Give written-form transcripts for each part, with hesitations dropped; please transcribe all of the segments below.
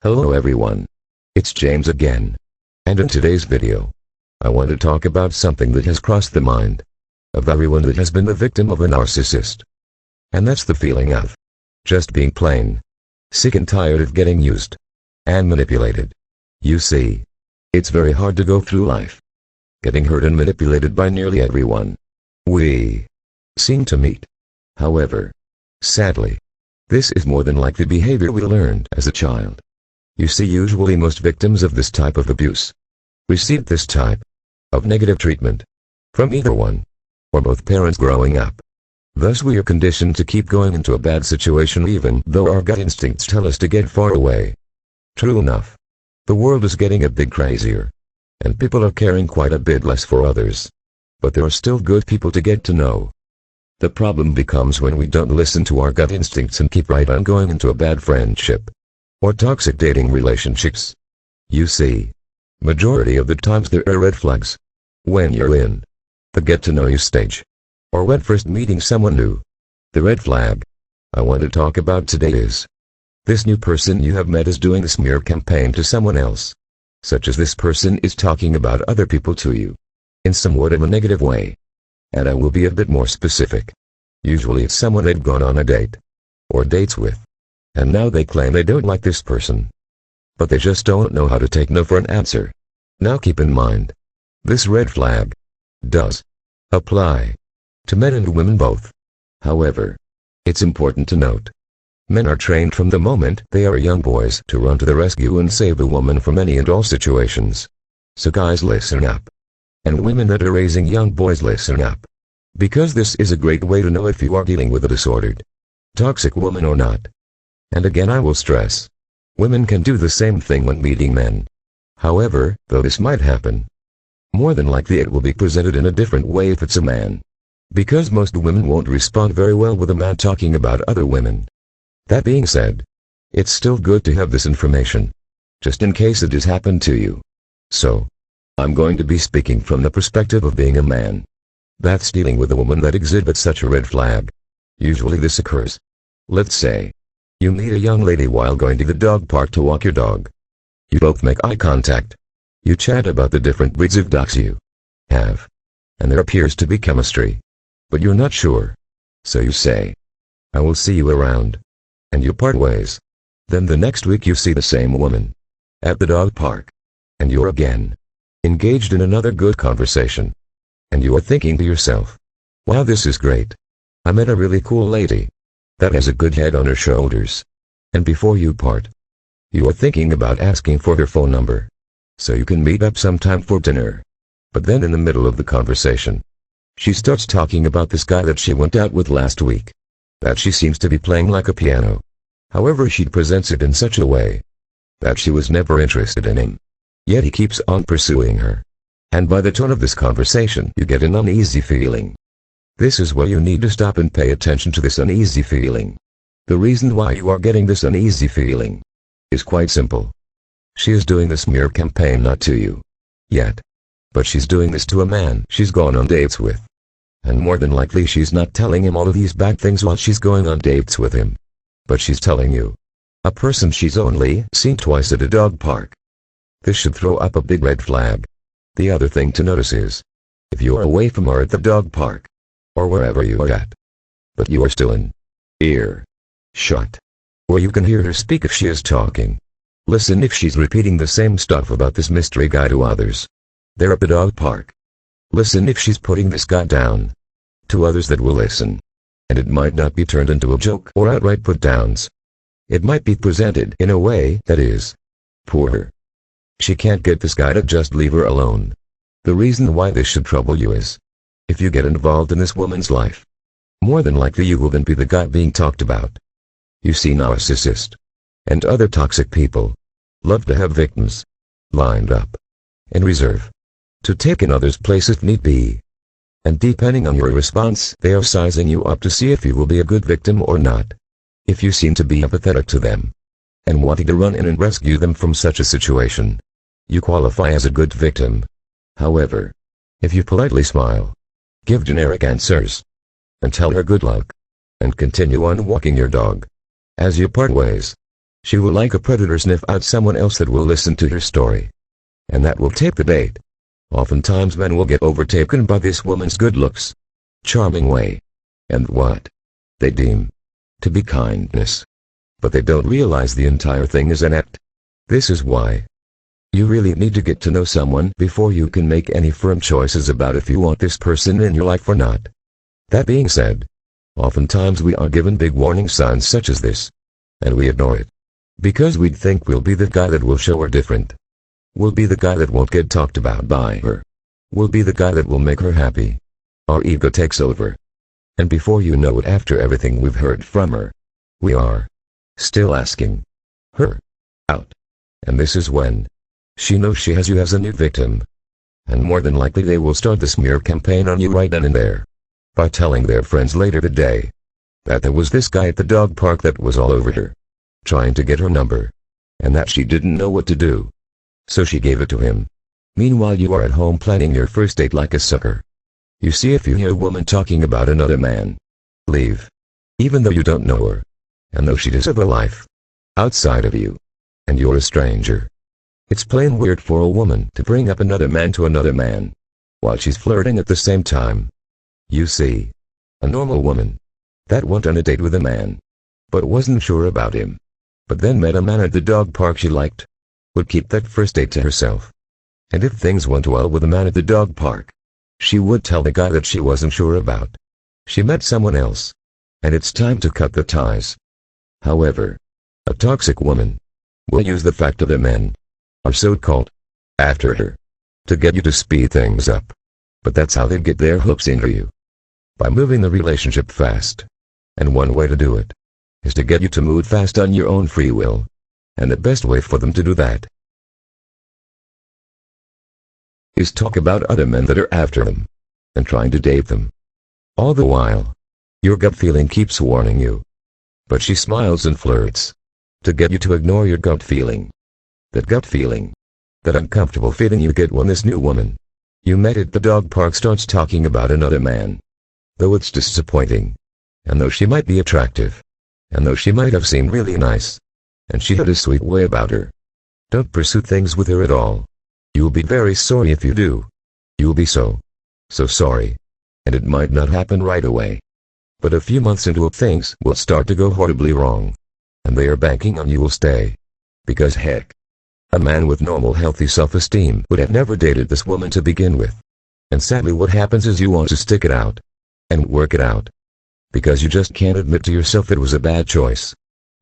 Hello everyone. It's James again. And in today's video, I want to talk about something that has crossed the mind of everyone that has been the victim of a narcissist. And that's the feeling of just being plain sick and tired of getting used and manipulated. You see, it's very hard to go through life getting hurt and manipulated by nearly everyone we seem to meet. However, sadly, this is more than like the behavior we learned as a child. You see, usually most victims of this type of abuse received this type of negative treatment from either one or both parents growing up. Thus we are conditioned to keep going into a bad situation even though our gut instincts tell us to get far away. True enough, the world is getting a bit crazier, and people are caring quite a bit less for others. But there are still good people to get to know. The problem becomes when we don't listen to our gut instincts and keep right on going into a bad friendship or toxic dating relationships. You see, majority of the times there are red flags when you're in the get-to-know-you stage, or when first meeting someone new. The red flag I want to talk about today is this new person you have met is doing a smear campaign to someone else, such as this person is talking about other people to you in somewhat of a negative way. And I will be a bit more specific. Usually it's someone they've gone on a date or dates with, and now they claim they don't like this person, but they just don't know how to take no for an answer. Now keep in mind, this red flag does apply to men and women both. However, it's important to note, men are trained from the moment they are young boys to run to the rescue and save a woman from any and all situations. So guys, listen up. And women that are raising young boys, listen up. Because this is a great way to know if you are dealing with a disordered, toxic woman or not. And again I will stress, women can do the same thing when meeting men. However, though this might happen, more than likely it will be presented in a different way if it's a man. Because most women won't respond very well with a man talking about other women. That being said, it's still good to have this information, just in case it has happened to you. So, I'm going to be speaking from the perspective of being a man that's dealing with a woman that exhibits such a red flag. Usually this occurs. Let's say you meet a young lady while going to the dog park to walk your dog. You both make eye contact. You chat about the different breeds of dogs you have, and there appears to be chemistry, but you're not sure. So you say, I will see you around, and you part ways. Then the next week you see the same woman at the dog park, and you're again engaged in another good conversation. And you are thinking to yourself, wow, this is great. I met a really cool lady that has a good head on her shoulders. And before you part, you are thinking about asking for her phone number so you can meet up sometime for dinner. But then in the middle of the conversation, she starts talking about this guy that she went out with last week, that she seems to be playing like a piano. However, she presents it in such a way that she was never interested in him. Yet he keeps on pursuing her. And by the tone of this conversation you get an uneasy feeling. This is where you need to stop and pay attention to this uneasy feeling. The reason why you are getting this uneasy feeling is quite simple. She is doing the smear campaign not to you yet, but she's doing this to a man she's gone on dates with. And more than likely she's not telling him all of these bad things while she's going on dates with him, but she's telling you, a person she's only seen twice at a dog park. This should throw up a big red flag. The other thing to notice is, if you are away from her at the dog park, or wherever you are at, but you are still in earshot, or you can hear her speak if she is talking. Listen if she's repeating the same stuff about this mystery guy to others. They're at the dog park. Listen if she's putting this guy down to others that will listen. And it might not be turned into a joke or outright put downs. It might be presented in a way that is poor her. She can't get this guy to just leave her alone. The reason why this should trouble you is, if you get involved in this woman's life, more than likely you will then be the guy being talked about. You see, narcissists and other toxic people love to have victims lined up in reserve to take in others' place if need be. And depending on your response, they are sizing you up to see if you will be a good victim or not. If you seem to be empathetic to them and wanting to run in and rescue them from such a situation, you qualify as a good victim. However, if you politely smile, give generic answers, and tell her good luck, and continue on walking your dog, as you part ways, She will like a predator sniff out someone else that will listen to her story. And that will take the bait. Oftentimes men will get overtaken by this woman's good looks, charming way, and what they deem to be kindness. But they don't realize the entire thing is an act. This is why you really need to get to know someone before you can make any firm choices about if you want this person in your life or not. That being said, oftentimes we are given big warning signs such as this, and we ignore it. Because we'd think we'll be the guy that will show her different. We'll be the guy that won't get talked about by her. We'll be the guy that will make her happy. Our ego takes over. And before you know it, after everything we've heard from her, we are still asking her out. And this is when she knows she has you as a new victim. And more than likely they will start the smear campaign on you right then and there, by telling their friends later that day that there was this guy at the dog park that was all over her, trying to get her number, and that she didn't know what to do. So she gave it to him. Meanwhile you are at home planning your first date like a sucker. You see, if you hear a woman talking about another man, leave. Even though you don't know her, and though she does have a life outside of you, and you're a stranger. It's plain weird for a woman to bring up another man to another man, while she's flirting at the same time. You see, a normal woman that went on a date with a man, but wasn't sure about him, but then met a man at the dog park she liked, would keep that first date to herself. And if things went well with the man at the dog park, she would tell the guy that she wasn't sure about. She met someone else, and it's time to cut the ties. However, a toxic woman will use the fact that the men are so-called after her to get you to speed things up. But that's how they get their hooks into you. By moving the relationship fast. And one way to do it is to get you to move fast on your own free will. And the best way for them to do that is talk about other men that are after them and trying to date them. All the while, your gut feeling keeps warning you. But she smiles and flirts to get you to ignore your gut feeling. That gut feeling, that uncomfortable feeling you get when this new woman you met at the dog park starts talking about another man. Though it's disappointing, and though she might be attractive, and though she might have seemed really nice, and she had a sweet way about her, don't pursue things with her at all. You'll be very sorry if you do. You'll be so sorry. And it might not happen right away. But a few months into it, things will start to go horribly wrong. And they are banking on you will stay. Because heck, a man with normal healthy self-esteem would have never dated this woman to begin with. And sadly what happens is you want to stick it out and work it out. Because you just can't admit to yourself it was a bad choice.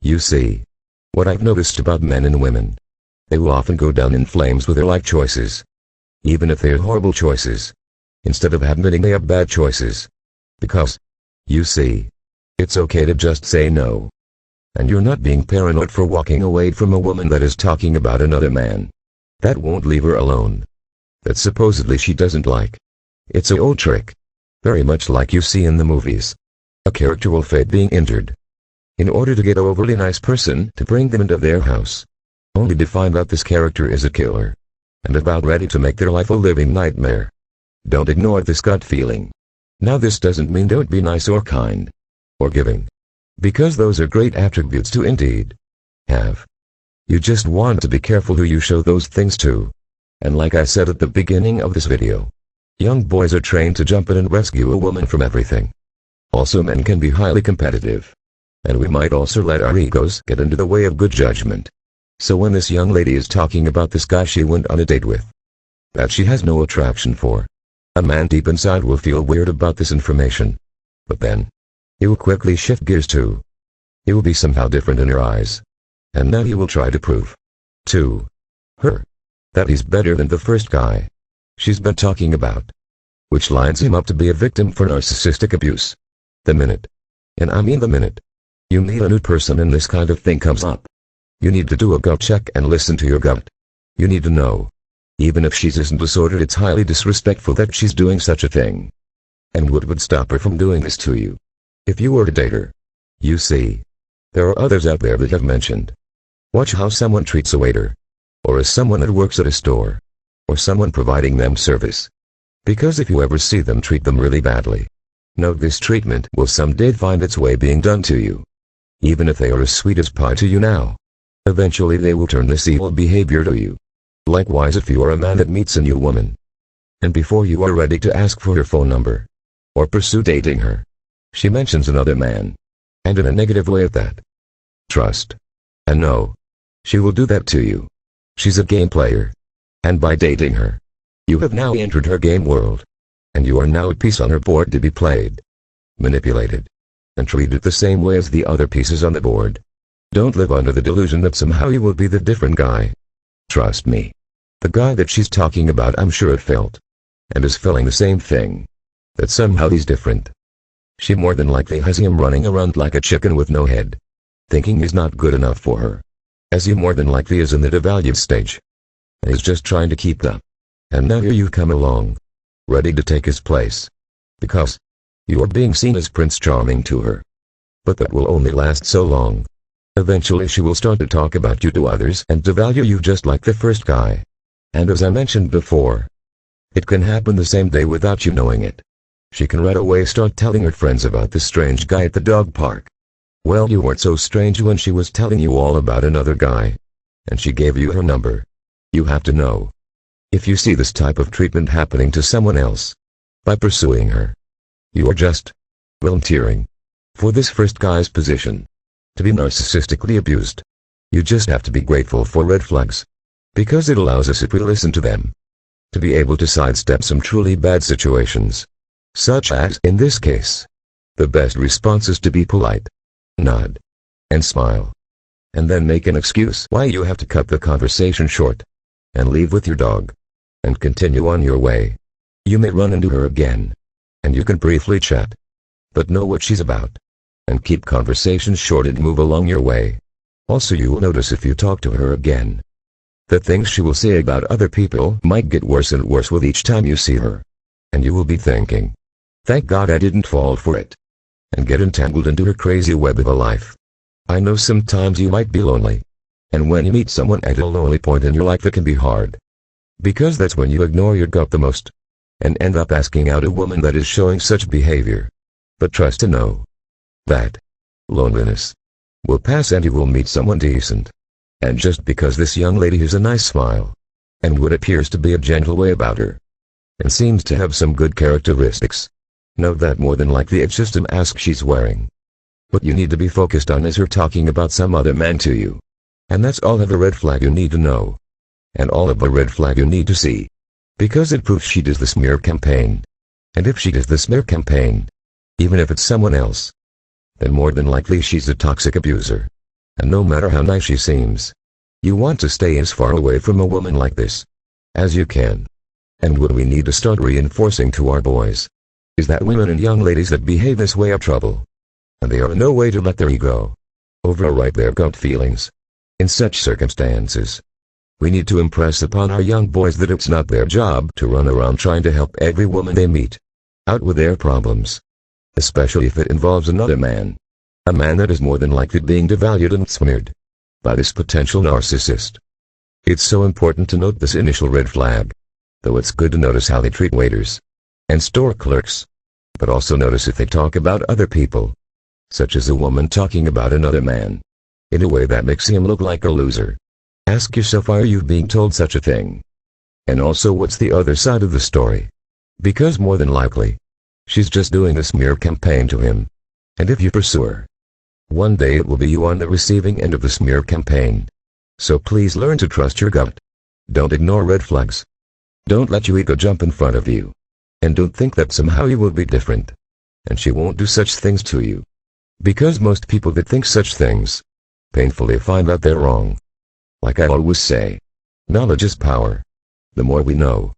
You see, what I've noticed about men and women, they will often go down in flames with their life choices. Even if they are horrible choices. Instead of admitting they have bad choices. Because, you see, it's okay to just say no. And you're not being paranoid for walking away from a woman that is talking about another man. That won't leave her alone. That supposedly she doesn't like. It's an old trick. Very much like you see in the movies. A character will fake being injured in order to get an overly nice person to bring them into their house. Only to find out this character is a killer. And about ready to make their life a living nightmare. Don't ignore this gut feeling. Now this doesn't mean don't be nice or kind. Or giving. Because those are great attributes to indeed have. You just want to be careful who you show those things to. And like I said at the beginning of this video, young boys are trained to jump in and rescue a woman from everything. Also men can be highly competitive. And we might also let our egos get into the way of good judgment. So when this young lady is talking about this guy she went on a date with, that she has no attraction for, a man deep inside will feel weird about this information. But then, he will quickly shift gears too. He will be somehow different in her eyes. And now he will try to prove to her that he's better than the first guy she's been talking about. Which lines him up to be a victim for narcissistic abuse. The minute, and I mean the minute, you meet a new person and this kind of thing comes up, you need to do a gut check and listen to your gut. You need to know. Even if she isn't disordered, it's highly disrespectful that she's doing such a thing. And what would stop her from doing this to you? If you were to date her. You see, there are others out there that have mentioned. Watch how someone treats a waiter. Or as someone that works at a store. Or someone providing them service. Because if you ever see them treat them really badly, know this treatment will someday find its way being done to you. Even if they are as sweet as pie to you now. Eventually they will turn this evil behavior to you. Likewise, if you are a man that meets a new woman, and before you are ready to ask for her phone number, or pursue dating her, she mentions another man, and in a negative way at that. Trust. And no. She will do that to you. She's a game player. And by dating her, you have now entered her game world. And you are now a piece on her board to be played, manipulated, and treated the same way as the other pieces on the board. Don't live under the delusion that somehow you will be the different guy. Trust me. The guy that she's talking about, I'm sure it felt, and is feeling the same thing, that somehow he's different. She more than likely has him running around like a chicken with no head, thinking he's not good enough for her, as he more than likely is in the devalued stage, and is just trying to keep up. And now here you come along, ready to take his place, because you are being seen as Prince Charming to her. But that will only last so long. Eventually she will start to talk about you to others and devalue you just like the first guy. And as I mentioned before, it can happen the same day without you knowing it. She can right away start telling her friends about this strange guy at the dog park. Well, you weren't so strange when she was telling you all about another guy, and she gave you her number. You have to know. If you see this type of treatment happening to someone else, by pursuing her, you are just volunteering for this first guy's position, to be narcissistically abused. You just have to be grateful for red flags, because it allows us, if we listen to them, to be able to sidestep some truly bad situations. Such as, in this case, the best response is to be polite, nod, and smile, and then make an excuse why you have to cut the conversation short, and leave with your dog, and continue on your way. You may run into her again, and you can briefly chat, but know what she's about, and keep conversations short and move along your way. Also, you will notice if you talk to her again, the things she will say about other people might get worse and worse with each time you see her, and you will be thinking, thank God I didn't fall for it, and get entangled into her crazy web of a life. I know sometimes you might be lonely, and when you meet someone at a lonely point in your life it can be hard, because that's when you ignore your gut the most, and end up asking out a woman that is showing such behavior. But trust to know that loneliness will pass and you will meet someone decent. And just because this young lady has a nice smile, and what appears to be a gentle way about her, and seems to have some good characteristics, know that more than likely it's just a mask she's wearing. What you need to be focused on is her talking about some other man to you. And that's all of the red flag you need to know. And all of the red flag you need to see. Because it proves she does the smear campaign. And if she does the smear campaign, even if it's someone else, then more than likely she's a toxic abuser. And no matter how nice she seems, you want to stay as far away from a woman like this as you can. And what we need to start reinforcing to our boys is that women and young ladies that behave this way are trouble. And they are in no way to let their ego override their gut feelings. In such circumstances, we need to impress upon our young boys that it's not their job to run around trying to help every woman they meet out with their problems, especially if it involves another man. A man that is more than likely being devalued and smeared by this potential narcissist. It's so important to note this initial red flag, though it's good to notice how they treat waiters and store clerks, but also notice if they talk about other people, such as a woman talking about another man, in a way that makes him look like a loser. Ask yourself, why are you being told such a thing? And also, what's the other side of the story? Because more than likely, she's just doing a smear campaign to him. And if you pursue her, one day it will be you on the receiving end of the smear campaign. So please learn to trust your gut. Don't ignore red flags. Don't let your ego jump in front of you. And don't think that somehow you will be different, and she won't do such things to you. Because most people that think such things painfully find out they're wrong. Like I always say, knowledge is power. The more we know,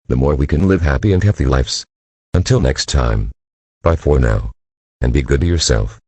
the more we can live happy and healthy lives. Until next time, bye for now, and be good to yourself.